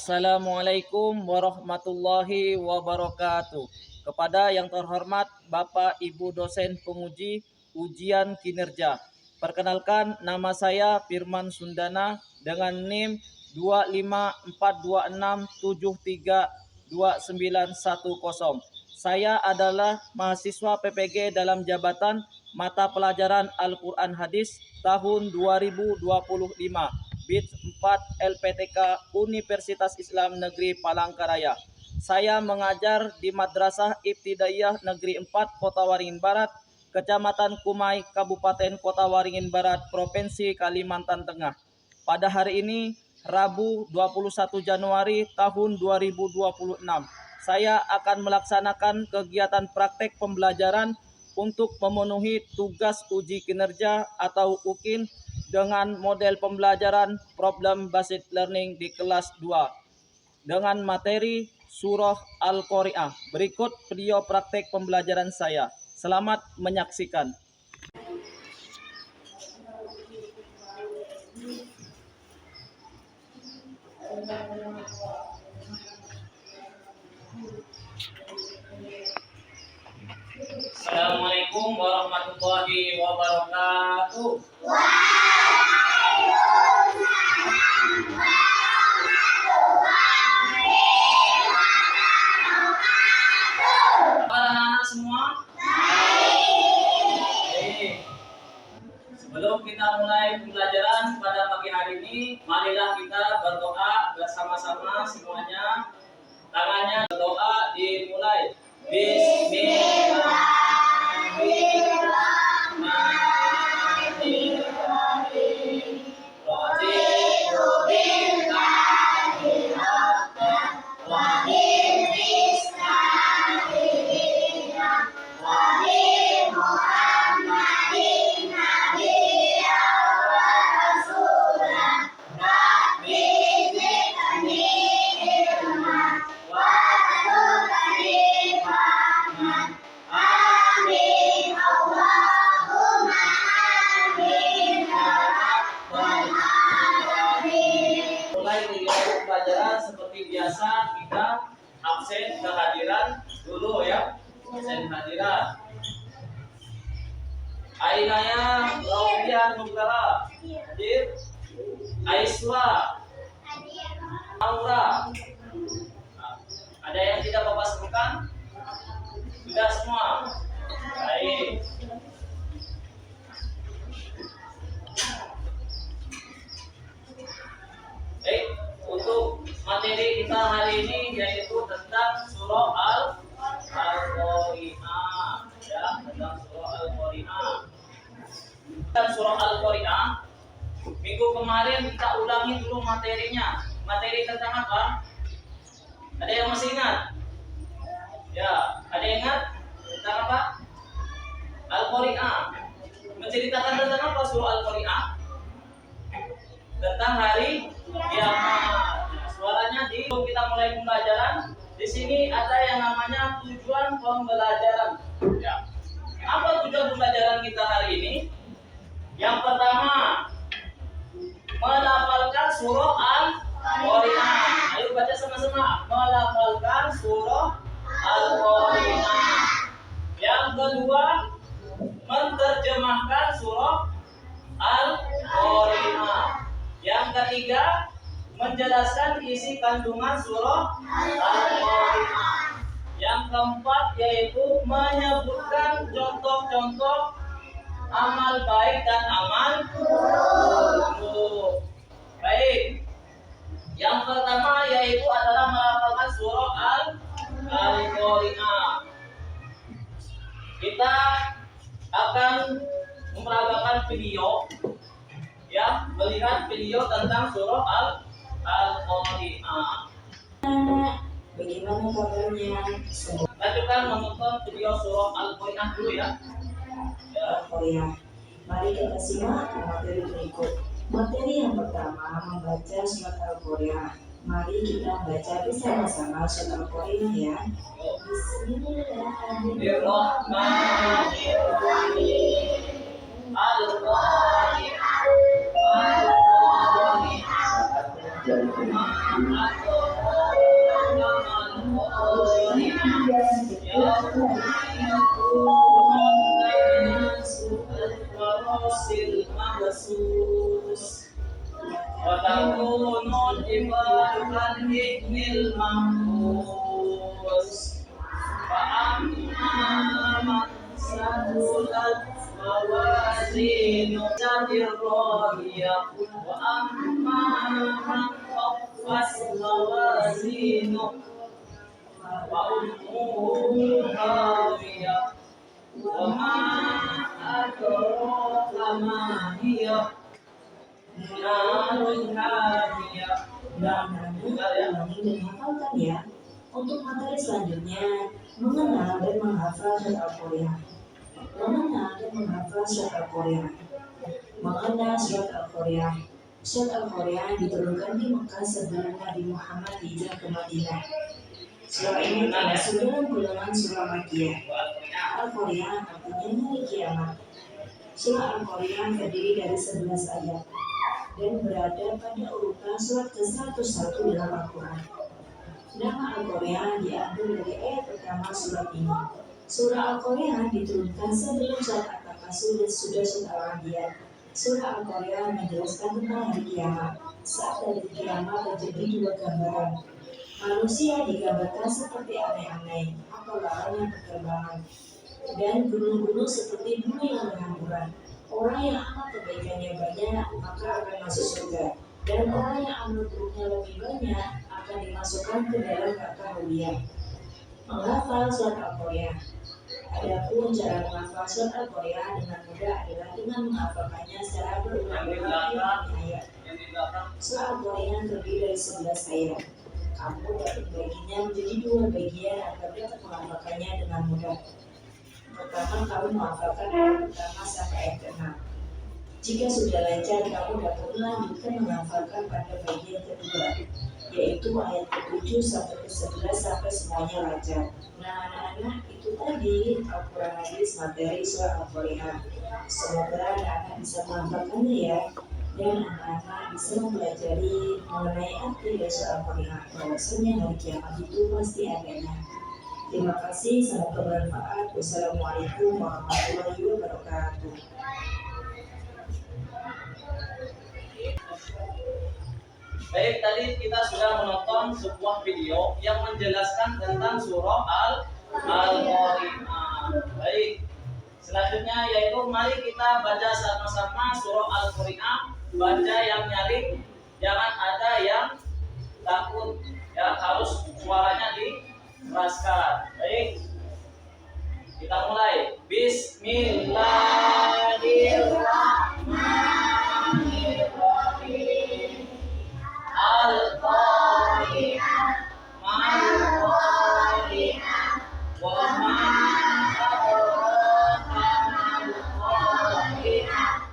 Assalamualaikum warahmatullahi wabarakatuh. Kepada yang terhormat Bapak Ibu dosen penguji ujian kinerja. Perkenalkan, nama saya Firman Sundana dengan NIM 25426732910. Saya adalah mahasiswa PPG dalam jabatan mata pelajaran Al-Quran Hadis tahun 2025. BIT 4 LPTK Universitas Islam Negeri Palangkaraya. Saya mengajar di Madrasah Ibtidaiyah Negeri 4 Kota Waringin Barat, Kecamatan Kumai, Kabupaten Kota Waringin Barat, Provinsi Kalimantan Tengah. Pada hari ini, Rabu 21 Januari tahun 2026, saya akan melaksanakan kegiatan praktek pembelajaran untuk memenuhi tugas uji kinerja atau UKIN dengan model pembelajaran Problem Based Learning di kelas 2 dengan materi Surah Al-Qari'ah. Berikut video praktek pembelajaran saya. Selamat menyaksikan. Assalamualaikum warahmatullahi wabarakatuh. Anak-anak semua? Baik. Sebelum kita mulai pembelajaran pada pagi hari ini, marilah kita berdoa bersama-sama semuanya. Tangannya berdoa dimulai. Bismillahirrahmanirrahim. Raditu billahi rabban wa pelajaran seperti biasa kita absen kehadiran dulu ya. Absen kehadiran. Ainaya Raudian Nugara hadir. Aiswa Aura. Ada yang tidak Bapak sebutkan? Sudah semua. Baik. Baik, untuk materi kita hari ini yaitu tentang surah Al-Qari'ah, ya, tentang surah Al-Qari'ah. Dan surah Al-Qari'ah minggu kemarin kita ulangi dulu materinya. Materi tentang apa? Ada yang masih ingat? Ya, ada yang ingat tentang apa? Al-Qari'ah. Menceritakan tentang apa surah Al-Qari'ah? Tentang hari kiamat. Suaranya di kita mulai pembelajaran. Di sini ada yang namanya tujuan pembelajaran. Ya. Apa tujuan pembelajaran kita hari ini? Yang pertama, melafalkan surah Al-Qari'ah. Ayo baca sama-sama. Melafalkan surah Al-Qari'ah. Yang kedua, menerjemahkan surah Al-Qari'ah. Yang ketiga, menjelaskan isi kandungan surah Al-Qari'ah. Yang keempat yaitu menyebutkan contoh-contoh amal baik dan amal buruk. Baik. Yang pertama yaitu adalah melafalkan surah Al-Qari'ah. Kita akan memperagakan video, ya, melihat video tentang surah Al-Qari'ah. Bagaimana kabarnya? Lanjutkan menonton video surah Al-Qari'ah dulu ya. Al-Qari'ah. Mari kita simak materi berikut. Materi yang pertama membaca surat Al-Qari'ah. Mari kita baca bersama-sama surat Al-Qari'ah ya. Bismillahirrahmanirrahim. Al-Qari'ah. Al-Qari'ah. farosil mahsus wa takunul jibalu kal ihnil manfus fa amma man saqulat mawazinu fadirrahiyah wa amma man khaffat mawazinu fa ummuhu hawiyah wa ma adraka ma hiya narun hamiyah. Ulangi dan hafalkan ya. Untuk materi selanjutnya, mengenal dan menghafal surat Al-Qur'an. Mengenal dan menghafal surat Al-Qur'an. Mengenal surat Al-Qur'an. Surat Al-Qur'an diturunkan di Mekah sebelum Nabi Muhammad hijrah ke Madinah. Surah ini termasuk dalam golongan surah Makkiyah. Al-Qur'an artinya hari kiamat. Surah Al-Qur'an terdiri dari 11 ayat dan berada pada urutan surat ke-101 dalam Al-Quran. Nama Al-Qur'an diambil dari ayat pertama surat ini. Surah Al-Qur'an diturunkan sebelum surat At-Takatsur dan sudah surat Al-Anbiya. Surah Al-Qur'an menjelaskan tentang hari kiamat. Saat hari kiamat terjadi dua gambaran. Manusia digambarkan seperti aneh-aneh atau lalat yang berterbangan, dan gunung-gunung seperti bumi yang berhamburan. Orang yang amal kebaikannya banyak maka akan masuk surga, dan orang yang amal buruknya lebih banyak akan dimasukkan ke dalam neraka mulia. Menghafal surat Al-Qur'an. Adapun cara menghafal surat Al-Qur'an dengan mudah adalah dengan menghafalkannya secara berulang-ulang ayat. Surat Al-Qur'an terdiri dari 11 ayat. Kamu dapat baginya menjadi dua bagian agar dapat menghafalkannya dengan mudah. Pertama, kamu menghafalkan ayat pertama sampai ayat ke-6. Jika sudah lancar, kamu dapat melanjutkan menghafalkan pada bagian kedua, yaitu ayat ke-7 sampai ke-11 sampai semuanya lancar. Nah, anak-anak, itu tadi Al-Quran hadis materi surah Al-Qur'an. Semoga anak-anak bisa menghafalkannya ya, dan anak-anak bisa mempelajari mengenai arti dari surah Al-Qur'an, bahwasanya hari kiamat itu pasti adanya. Terima kasih, semoga bermanfaat. Wassalamualaikum warahmatullahi wabarakatuh. Baik, tadi kita sudah menonton sebuah video yang menjelaskan tentang surah Al-Qur'an. Baik, selanjutnya yaitu mari kita baca sama-sama surah Al-Qur'an. Baca yang nyaring, jangan ada yang takut ya, harus suaranya dikeraskan. Baik, kita mulai. Bismillahirrahmanirrahim. Al-Qari'ah, mal-Qari'ah, wa ma adraka mal-Qari'ah.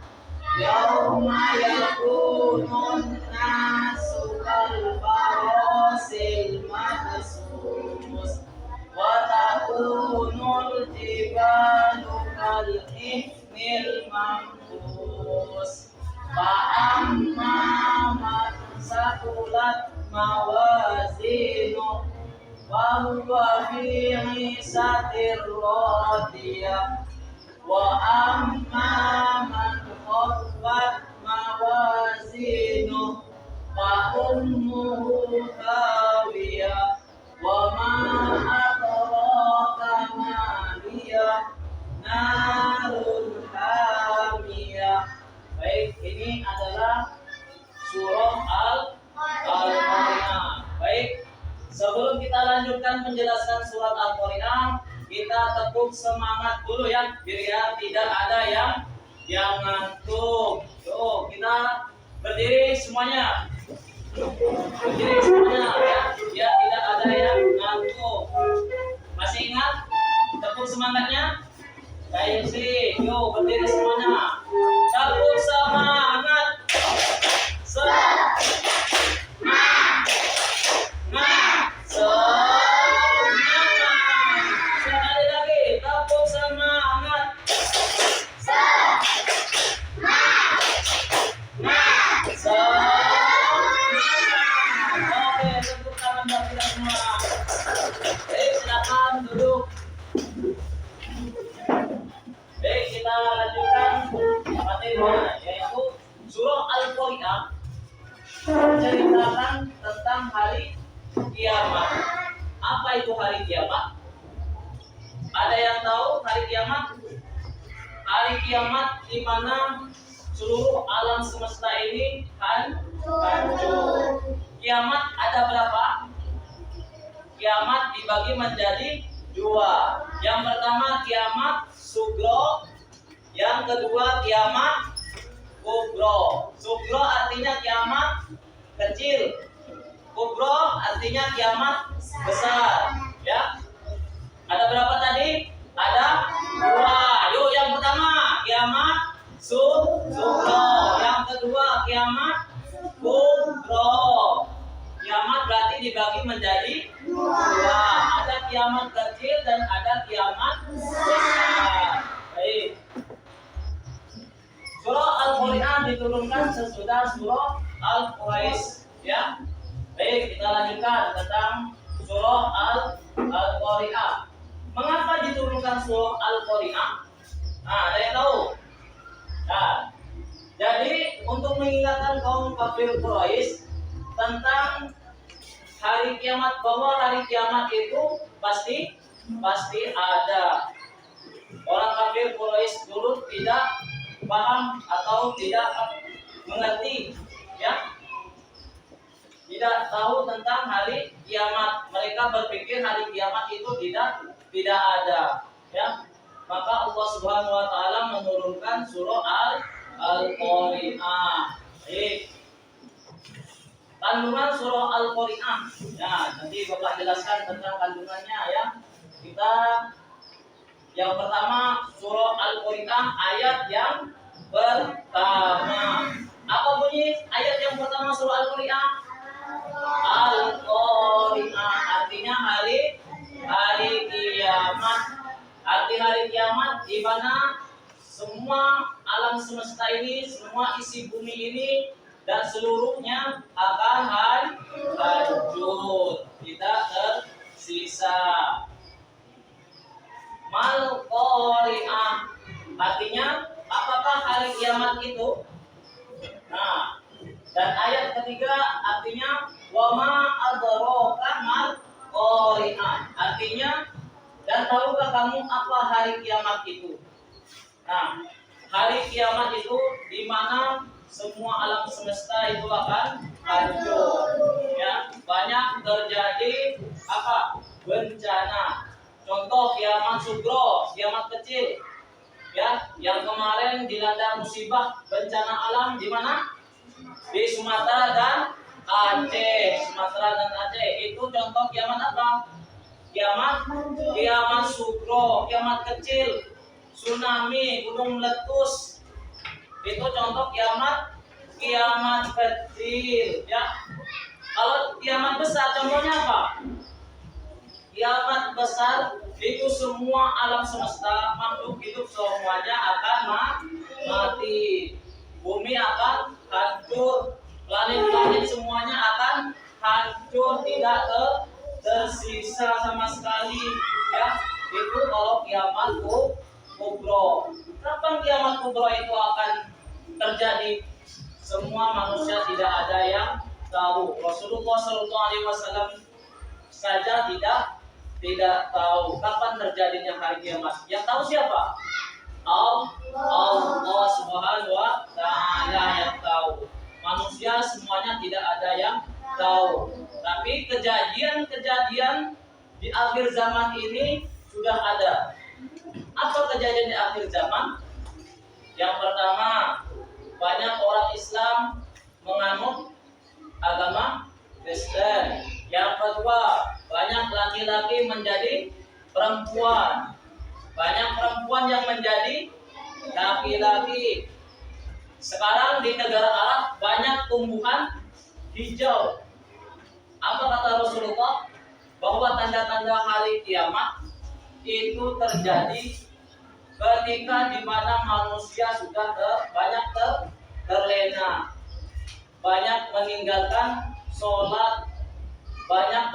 Yauma yakunun nasu kalfarasil mahsus wa takunul jibalu kal ihnil manfus fa amma man saqulat mawazinu wa huwa fi 'ishatir radiyah wa amma man khaffat mawazinu fa ummuhu hawiyah wa ma adraka ma hiya narun hamiyah. Baik, ini adalah surah Al-Qur'an. Baik, sebelum kita lanjutkan menjelaskan surat Al-Qur'an, kita tepuk semangat dulu ya, biar tidak ada yang ngantuk. Tuh, kita berdiri semuanya. Berdiri semuanya ya, biar tidak ada yang ngantuk. Masih ingat? Tepuk semangatnya. Baik sih, yuk berdiri semuanya. Tepuk semangat. Sekali lagi, tepuk semangat. Oke, tepuk tangan buat kita semua. Baik, silakan duduk. Baik, kita lanjutkan. materi bawahnya yaitu surah Al-Qari'ah menceritakan tentang hari kiamat. Apa itu hari kiamat? Ada yang tahu hari kiamat? Hari kiamat di mana seluruh alam semesta ini hancur. Kiamat ada berapa? Kiamat dibagi menjadi dua. Yang pertama kiamat sugro, yang kedua kiamat kubro. Sugro artinya kiamat kecil, kubro artinya kiamat besar. Ya, ada berapa tadi? Ada dua. Yuk, yang pertama kiamat sugro, yang kedua kiamat kubro. Kiamat berarti dibagi menjadi dua. Ada kiamat kecil dan ada kiamat besar. Baik. Surah Al-Qari'ah diturunkan sesudah surah Al-Quraisy, ya. Baik, kita lanjutkan tentang surah Al-Qari'ah. Mengapa diturunkan surah Al-Qari'ah? Nah, ada yang tahu? Nah, jadi untuk mengingatkan kaum kafir Quraisy tentang hari kiamat, bahwa hari kiamat itu pasti ada. Orang kafir Quraisy dulu tidak paham atau tidak mengerti, ya, tidak tahu tentang hari kiamat. Mereka berpikir hari kiamat itu tidak ada, ya. Maka Allah Subhanahu wa taala menurunkan surah Al-Qari'ah. Baik. Kandungan surah Al-Qari'ah. Ya, nanti Bapak jelaskan tentang kandungannya, ya. Kita yang pertama surah Al-Qari'ah ayat yang pertama. Apa bunyi ayat yang pertama surah Al-Qari'ah? Al-Qari'ah artinya hari kiamat. Arti hari kiamat di mana semua alam semesta ini, semua isi bumi ini dan seluruhnya akan hancur, tidak tersisa. Mal Qari'ah artinya apakah hari kiamat itu? Nah, dan ayat ketiga artinya wama adraka mal Qari'ah artinya dan tahukah kamu apa hari kiamat itu? Nah, hari kiamat itu di mana semua alam semesta itu akan hancur, ya. Banyak terjadi apa? Bencana. Contoh kiamat sugro, kiamat kecil, ya. Yang kemarin dilanda musibah bencana alam di mana? Di Sumatera dan Aceh. Sumatera dan Aceh itu contoh kiamat apa? Kiamat sugro, kiamat kecil, tsunami, gunung meletus. Itu contoh kiamat kecil, ya. Kalau kiamat besar contohnya apa? Kiamat besar itu semua alam semesta, makhluk hidup semuanya akan mati. Bumi akan hancur, planet-planet semuanya akan hancur, tidak tersisa sama sekali, ya. Itu kalau kiamat kubro. Kapan kiamat kubro itu akan terjadi? Semua manusia tidak ada yang tahu. Rasulullah SAW saja tidak tahu kapan terjadinya hari kiamat. Yang tahu siapa? Allah Subhanahu wa taala yang tahu. Manusia semuanya tidak ada yang tahu. Tapi kejadian-kejadian di akhir zaman ini sudah ada. Apa kejadian di akhir zaman? Yang pertama, banyak orang Islam menganut agama Kristen. Yang kedua, banyak laki-laki menjadi perempuan. Banyak perempuan yang menjadi laki-laki. Sekarang di negara Arab banyak tumbuhan hijau. Apa kata Rasulullah? Bahwa tanda-tanda hari kiamat itu terjadi ketika di mana manusia sudah banyak terlena, banyak meninggalkan sholat, banyak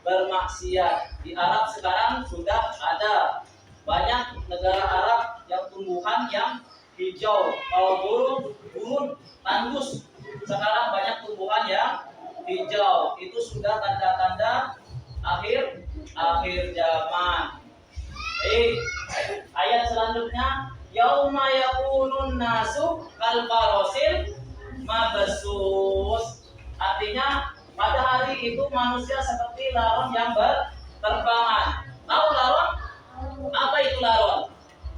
bermaksiat. Di Arab sekarang sudah ada banyak negara Arab yang tumbuhan yang hijau. Kalau gurun tandus. Sekarang banyak tumbuhan yang hijau. Itu sudah tanda-tanda akhir zaman. Ayat selanjutnya, yauma yakunun nasu kal farosil mabsus. Artinya pada hari itu manusia seperti laron yang berterbangan. Tahu laron? Apa itu laron?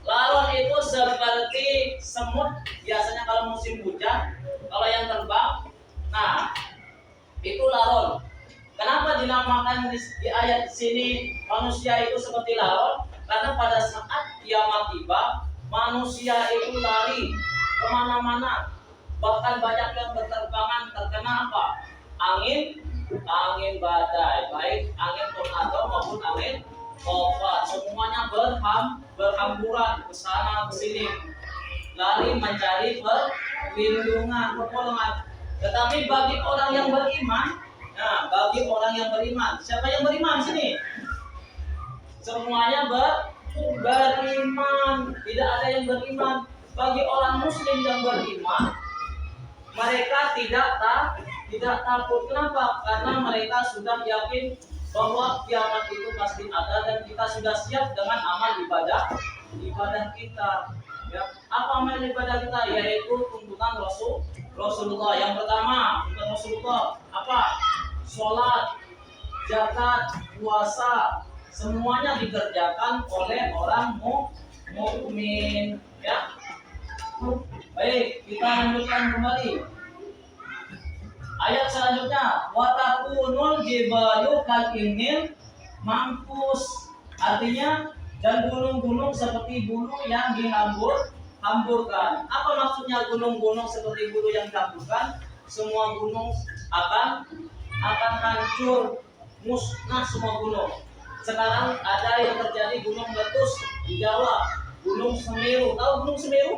Laron itu seperti semut biasanya kalau musim hujan, kalau yang terbang. Nah, itu laron. Kenapa dinamakan di ayat sini manusia itu seperti laron? Karena pada saat kiamat tiba, manusia itu lari kemana-mana. Bahkan banyak yang berterbangan terkena apa? Angin badai, baik angin tornado maupun angin obat. Semuanya berhamburan ke sana ke sini, lari mencari perlindungan, pertolongan. Tetapi bagi orang yang beriman, bagi orang yang beriman, siapa yang beriman sini? Semuanya beriman, tidak ada yang beriman. Bagi orang muslim yang beriman, mereka tidak takut. Kenapa? Karena mereka sudah yakin bahwa kiamat itu pasti ada dan kita sudah siap dengan amal ibadah kita. Ya. Apa amal ibadah kita? Yaitu tuntunan Rasulullah. Yang pertama, tuntunan Rasulullah apa? Sholat, zakat, puasa, semuanya dikerjakan oleh orang mukmin. Ya. Baik, kita lanjutkan kembali. Ayat selanjutnya, watakunul jibalu kal'inil mampus. Artinya, dan gunung-gunung seperti bulu yang dihamburkan. Apa maksudnya gunung-gunung seperti bulu yang dihamburkan? Semua gunung akan hancur, musnah semua gunung. Sekarang ada yang terjadi gunung meletus di Jawa, Gunung Semeru. Tahu Gunung Semeru?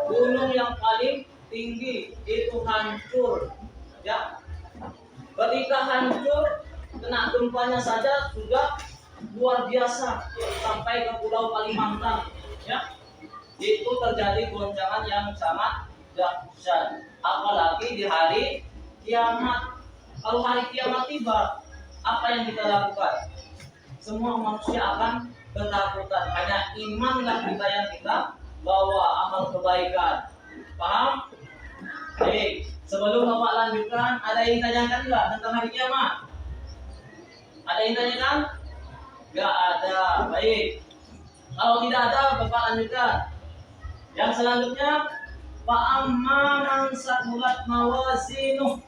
Gunung yang paling tinggi itu hancur. Ya, ketika hancur, kena gempanya saja sudah luar biasa sampai ke Pulau Kalimantan. Ya, itu terjadi goncangan yang sangat dahsyat. Apalagi di hari kiamat. Kalau hari kiamat tiba, apa yang kita lakukan? Semua manusia akan ketakutan. Hanya imanlah kita yang kita bawa, amal kebaikan. Paham? Baik, sebelum Bapak lanjutkan, ada yang tanyakan enggak tentang hari kiamat? Ada yang tanyakan? Enggak ada. Baik. Kalau tidak ada, Bapak lanjutkan. Yang selanjutnya, fa'amma man saqulat mawazinuh.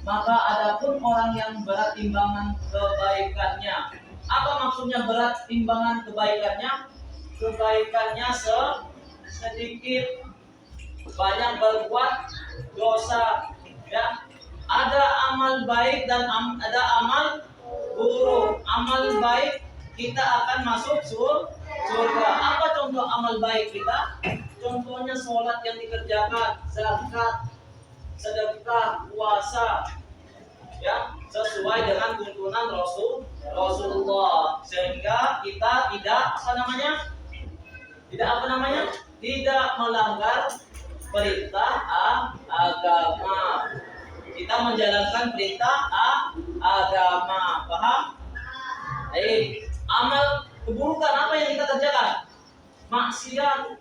Maka adapun orang yang berat timbangan kebaikannya. Apa maksudnya berat timbangan kebaikannya? Kebaikannya sedikit, banyak berbuat dosa. Ya, ada amal baik dan ada amal buruk. Amal baik kita akan masuk surga. Apa contoh amal baik kita? Contohnya sholat yang dikerjakan, zakat, sedekah, puasa, ya, sesuai dengan tuntunan Rasulullah, sehingga kita tidak melanggar perintah agama. Kita menjalankan perintah agama. Paham? Amal keburukan apa yang kita kerjakan? Maksiat.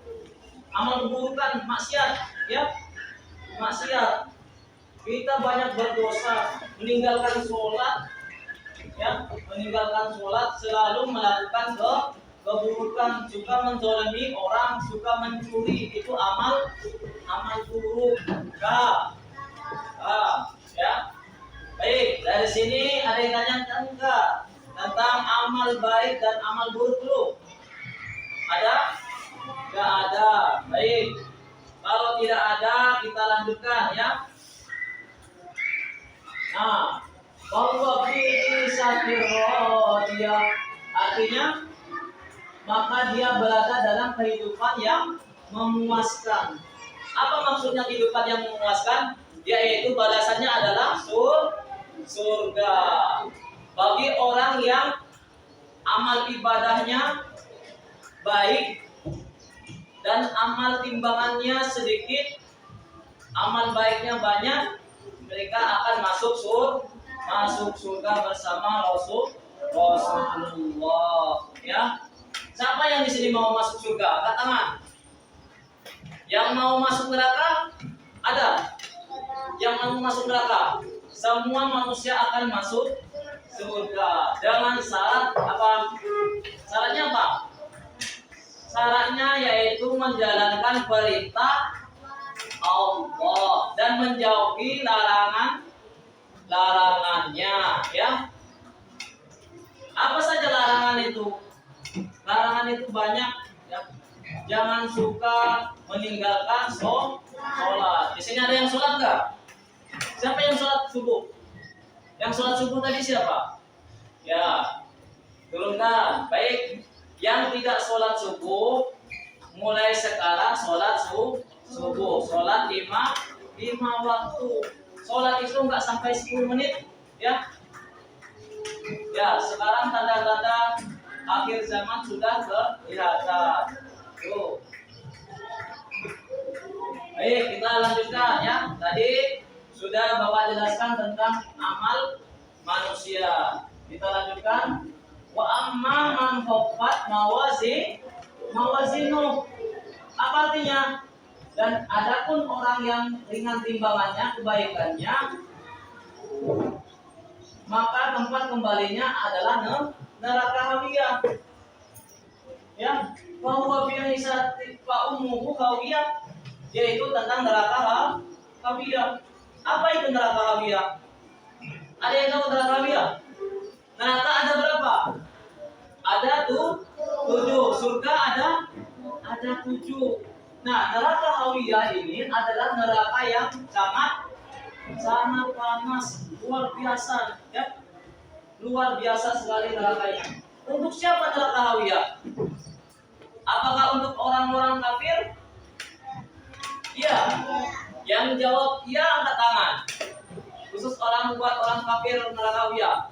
Amal keburukan, maksiat, ya. Maksiat. Kita banyak berdosa, meninggalkan sholat, ya, selalu melakukan keburukan, suka menzalimi orang, suka mencuri, itu amal buruk. Ya. Baik, dari sini ada yang tanyakan enggak tentang amal baik dan amal buruk dulu? Ada? Enggak ada. Baik. Kalau tidak ada, kita lanjutkan, ya. Nah, bahwa dia artinya maka dia berada dalam kehidupan yang memuaskan. Apa maksudnya kehidupan yang memuaskan? Yaitu balasannya adalah surga. Bagi orang yang amal ibadahnya baik, dan amal timbangannya sedikit, amal baiknya banyak, mereka akan masuk surga bersama Rasulullah. Ya, siapa yang di sini mau masuk surga? Angkat tangan. Yang mau masuk neraka ada? Yang mau masuk neraka? Semua manusia akan masuk surga dengan syarat apa? Syaratnya apa? Syaratnya yaitu menjalankan perintah Allah dan menjauhi larangannya, ya. Apa saja larangan itu? Larangan itu banyak, ya. Jangan suka meninggalkan sholat. Di sini ada yang sholat nggak? Siapa yang sholat subuh? Yang sholat subuh tadi siapa? Ya, turunkan. Baik. Yang tidak sholat subuh, mulai sekarang sholat subuh. Sholat lima waktu. Sholat itu nggak sampai 10 menit, ya. Ya, sekarang tanda-tanda akhir zaman sudah kelihatan. Tuh. Baik, kita lanjutkan ya. Tadi sudah Bapak jelaskan tentang amal manusia. Kita lanjutkan. Wa amma man khaffat mawazinu. Apa artinya? Dan adapun orang yang ringan timbangannya, kebaikannya, maka tempat kembalinya adalah neraka hawiyah. Ya, bahwa bi'isati fa ummuhu hawiyah, yaitu tentang neraka hawiyah. Apa itu neraka hawiyah? Ada yang tahu neraka hawiyah? Neraka ada berapa? Ada 7. Surga ada 7. Nah, neraka hawiyah ini adalah neraka yang sangat panas, luar biasa, ya. Luar biasa sekali neraka ini. Untuk siapa neraka hawiyah? Apakah untuk orang-orang kafir? Iya. Yang jawab iya angkat tangan. Khusus buat orang kafir neraka hawiyah.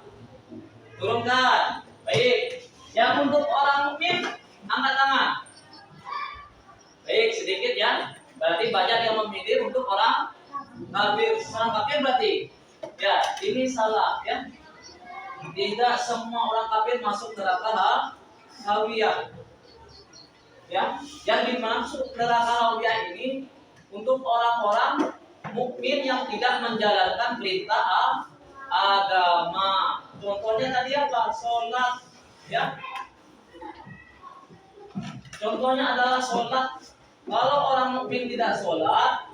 Turunkan. Baik. Yang untuk orang mukmin angkat tangan. Baik, sedikit ya. Berarti banyak yang memilih untuk orang kafir. Orang kafir berarti ya, ini salah ya. Tidak semua orang kafir masuk neraka hawiyah. Ya, yang dimaksud neraka hawiyah ini untuk orang-orang mukmin yang tidak menjalankan perintah agama. Contohnya tadi apa? Sholat, ya. Contohnya adalah sholat. Kalau orang mukmin tidak sholat,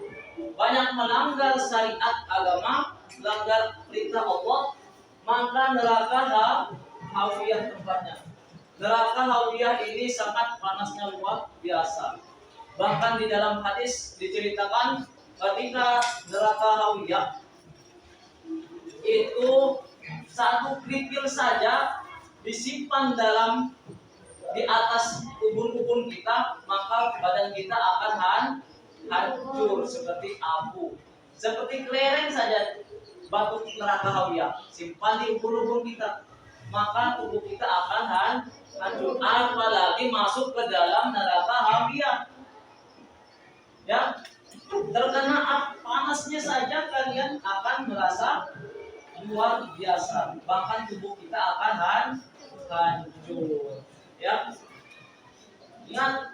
banyak melanggar syariat agama, melanggar perintah Allah, maka neraka hawiyah tempatnya. Neraka hawiyah ini sangat panasnya luar biasa. Bahkan di dalam hadis diceritakan ketika neraka hawiyah itu satu kerikil saja disimpan di atas ubun-ubun kita, maka badan kita akan hancur seperti abu. Seperti kelereng saja batu neraka hawiyah simpan di ubun-ubun kita, maka tubuh kita akan hancur. Apalagi masuk ke dalam neraka hawiyah. Ya, terkena panasnya saja kalian akan merasa luar biasa. Bahkan tubuh kita akan hancur. Ya, ingat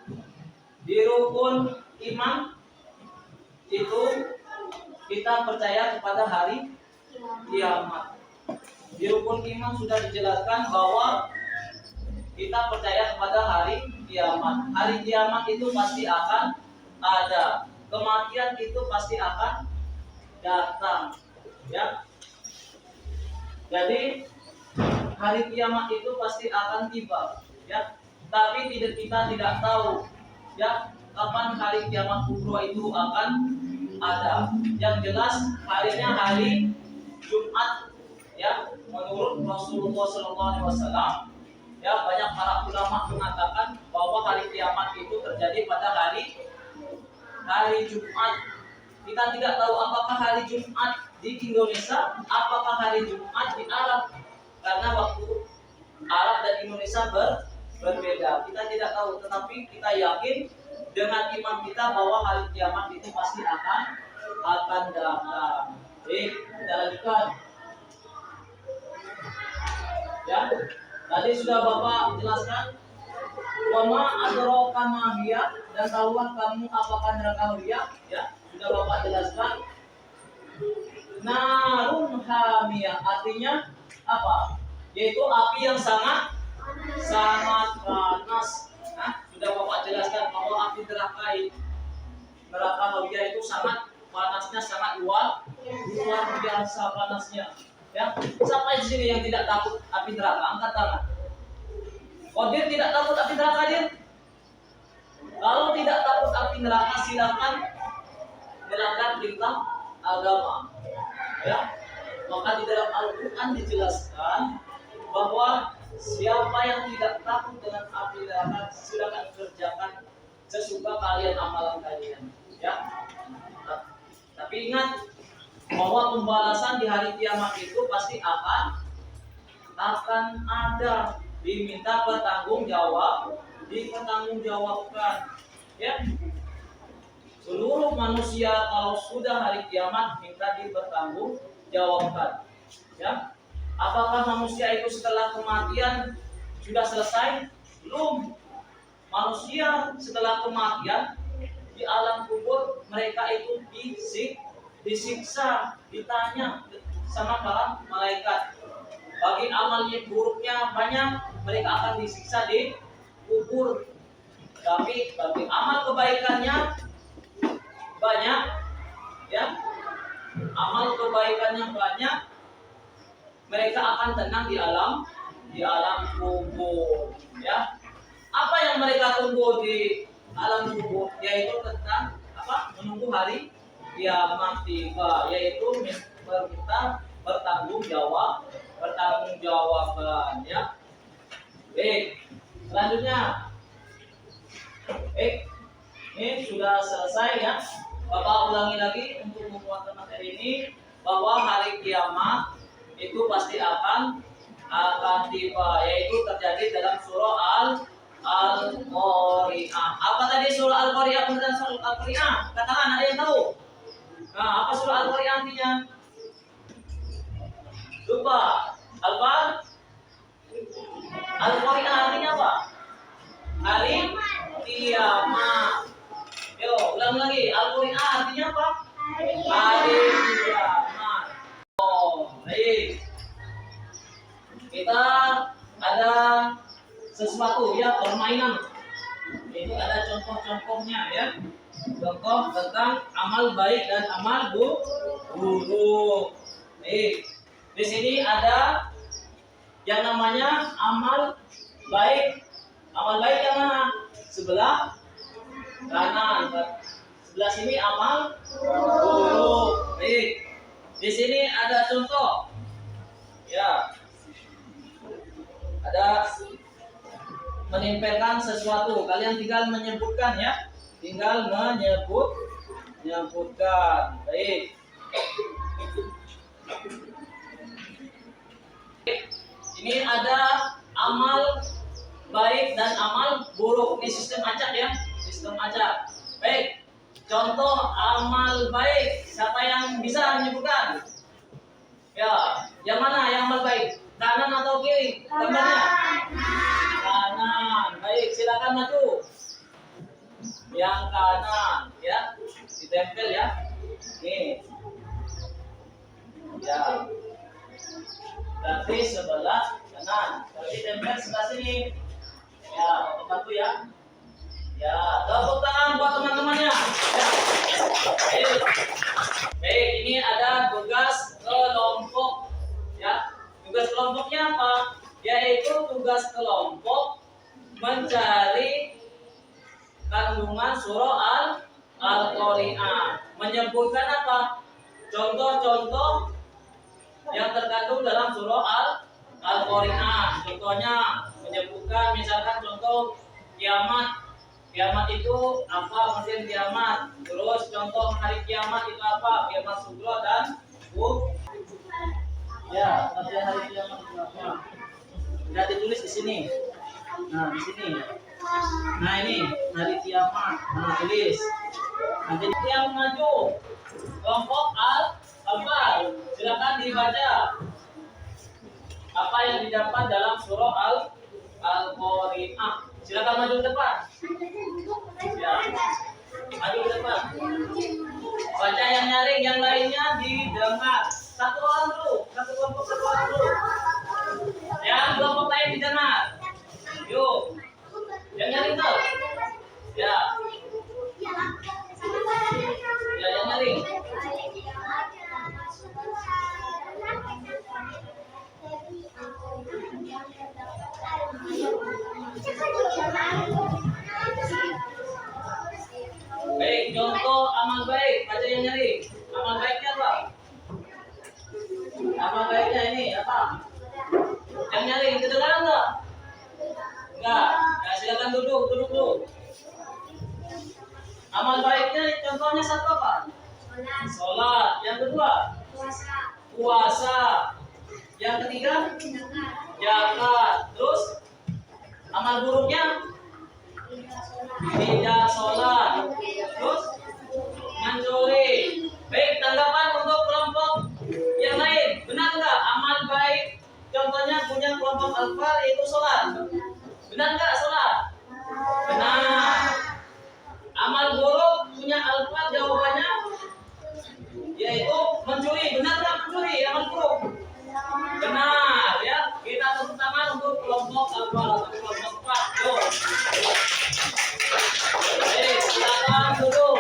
di rukun iman itu kita percaya kepada hari kiamat. Di rukun iman sudah dijelaskan bahwa kita percaya kepada hari kiamat. Hari kiamat itu pasti akan ada. Kematian itu pasti akan datang. Ya. Jadi hari kiamat itu pasti akan tiba. Ya. Tapi kita tidak tahu ya kapan hari kiamat kubra itu akan ada. Yang jelas harinya hari Jumat, ya, menurut Rasulullah SAW. Ya, banyak para ulama mengatakan bahwa hari kiamat itu terjadi pada hari Jumat. Kita tidak tahu apakah hari Jumat di Indonesia, apakah hari Jumat di Arab, karena waktu Arab dan Indonesia berbeda. Kita tidak tahu, tetapi kita yakin dengan iman kita bahwa hari kiamat itu pasti akan datang. Baik, kita lanjutkan. Ya, tadi sudah Bapak jelaskan. Wama adraka ma hiya, dan tahukah kamu apakah neraka hiya? Ya, sudah Bapak jelaskan. Narun hamiyah, artinya apa? Yaitu api yang sangat panas. Nah, sudah Bapak jelaskan bahwa api neraka hawiyah itu sangat panasnya, sangat luar biasa panasnya. Ya, siapa di sini yang tidak takut api neraka? Angkat tangan. Qadir tidak takut api neraka, Dir? Kalau tidak takut api neraka, silakan melanggar perintah agama. Ya, maka di dalam Al-Quran dijelaskan bahwa siapa yang tidak takut dengan api neraka, silakan kerjakan sesuka kalian amalan kalian. Ya, tapi ingat bahwa pembalasan di hari kiamat itu pasti akan ada, diminta dipertanggungjawabkan. Ya, seluruh manusia kalau sudah hari kiamat minta dipertanggungjawabkan. Ya, apakah manusia itu setelah kematian sudah selesai? Belum. Manusia setelah kematian di alam kubur mereka itu disiksa, ditanya sama para malaikat. Bagi amalnya buruknya banyak, mereka akan disiksa di kubur. Tapi bagi amal kebaikannya banyak, ya, amal kebaikannya banyak, mereka akan tenang di alam kubur. Ya, apa yang mereka tunggu di alam kubur? Yaitu tentang apa? Menunggu hari kiamat tiba, yaitu kita bertanggungjawabkan. Ya. Baik, selanjutnya. Ini sudah selesai ya. Bapak ulangi lagi untuk menguatkan materi ini bahwa hari kiamat itu pasti akan tiba, yaitu terjadi dalam surah Al-Qari'ah. Apa tadi surah Al-Qari'ah? Kemudian surah Al-Qari'ah. Katakan, ada yang tahu? Nah, apa surah Al-Qari'ah artinya? Lupa. Al-Qari'ah artinya apa? Hari kiamat. Yo, ulang lagi. Al-Qari'ah artinya apa? Hari kiamat. Oh, baik. Kita ada sesuatu ya, permainan. Itu ada contoh-contohnya ya. Contoh tentang amal baik dan amal buruk. Baik. Di sini ada yang namanya amal baik. Amal baik yang mana? Sebelah kanan. Sebelah sini amal buruk. Baik. Di sini ada contoh. Ya. Ada menempelkan sesuatu. Kalian tinggal menyebutkan ya. Tinggal menyebutkan. Baik. Ini ada amal baik dan amal buruk. Ini sistem acak ya. Sistem acak. Baik. Contoh amal baik. Siapa yang bisa menyebutkan? Ya, yang mana yang amal baik? Kanan atau kiri? Gambarnya? Kanan. Baik, silakan maju. Yang kanan, ya. Ditempel ya. Nih. Ya. Berarti sebelah kanan. Berarti tempel sebelah sini. Ya, bantu ya. Ya, tepuk tangan buat teman-temannya. Ya. Baik, ini ada tugas kelompok. Ya. Tugas kelompoknya apa? Yaitu tugas kelompok mencari kandungan surah Al-Qari'ah. Menyebutkan apa? Contoh-contoh yang terkandung dalam surah Al-Qari'ah. Contohnya menyebutkan misalkan contoh kiamat. Kiamat itu apa? Mesin kiamat. Terus contoh hari kiamat itu apa? Kiamat sugra dan ya, artinya hari kiamat itu apa? Sudah ditulis di sini. Nah, di sini. Nah ini hari kiamat. Nah tulis. Nanti yang maju kelompok al-Anfal. Silakan dibaca apa yang didapat dalam surah Al-Qari'ah. Silakan maju ke depan. Ya. Maju ke depan. Baca yang nyaring, yang lainnya didengar. Satu orang dulu, satu kelompok satu orang dulu. Yang kelompok lain didengar. Yuk. Yang nyaring tuh. Ya. Ya, yang nyaring. Baik, contoh amal baik. Baca yang nyaring. Amal baiknya apa? Amal baiknya ini apa? Yang nyaring, kedengaran enggak? Enggak. Ya, silakan duduk dulu. Amal baiknya contohnya satu apa? Sholat. Yang kedua? Puasa. Yang ketiga? Zakat. Terus amal buruknya? Tidak sholat. Terus mencuri. Baik, tanggapan untuk kelompok yang lain. Benar nggak amal baik? Contohnya punya kelompok Al-Anfal yaitu sholat. Benar nggak sholat? Benar. Amal buruk punya Al-Anfal jawabannya yaitu mencuri. Benar nggak mencuri amal buruk? Benar ya. Kita tepuk tangan untuk kelompok Al-Anfal atau kelompok 4. Yuk. Baik, silakan duduk.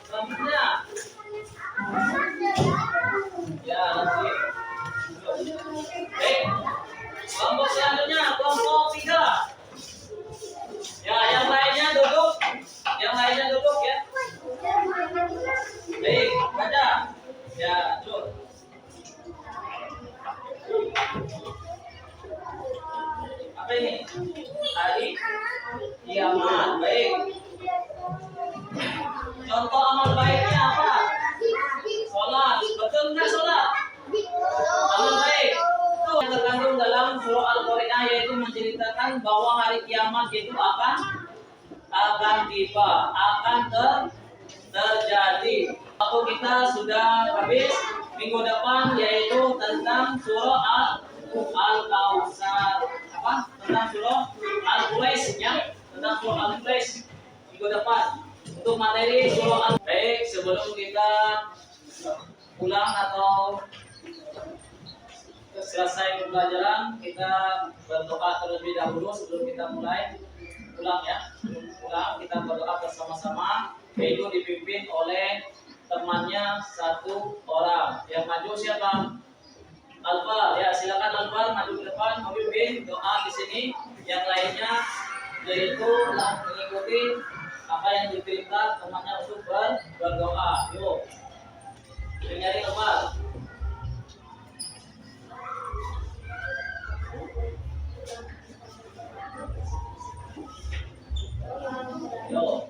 Selanjutnya. Ya, nanti. Baik. Kelompok selanjutnya, kelompok 3. Ya, yang lainnya duduk. Yang lainnya duduk ya. Baik, baca. Ya, duduk. Apa ini? Hari kiamat. Baik. Contoh amal baiknya apa? Sholat. Betul nggak sholat? Amal baik itu yang terkandung dalam surah Al-Qari'ah, yaitu menceritakan bahwa hari kiamat itu akan tiba, akan terjadi. Waktu kita sudah habis minggu depan, yaitu tentang surah Al-Kautsar. Apa? Tentang surah Al-Quraisy ya? Tentang surah Al-Quraisy minggu depan. Untuk materi surah Al-Quraisy. Baik, sebelum kita pulang atau selesai pembelajaran, kita berdoa terlebih dahulu sebelum kita mulai pulang ya. Pulang kita berdoa bersama-sama, yaitu dipimpin oleh temannya satu orang. Yang maju siapa? Alfa. Ya, silakan Alfa maju ke depan memimpin doa di sini. Yang lainnya yaitu mengikuti apa yang diperintah temannya untuk berdoa. Yuk. Dengarin Alfa. Yo,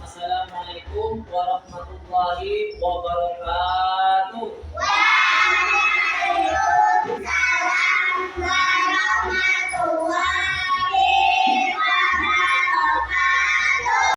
Assalamualaikum warahmatullahi wabarakatuh.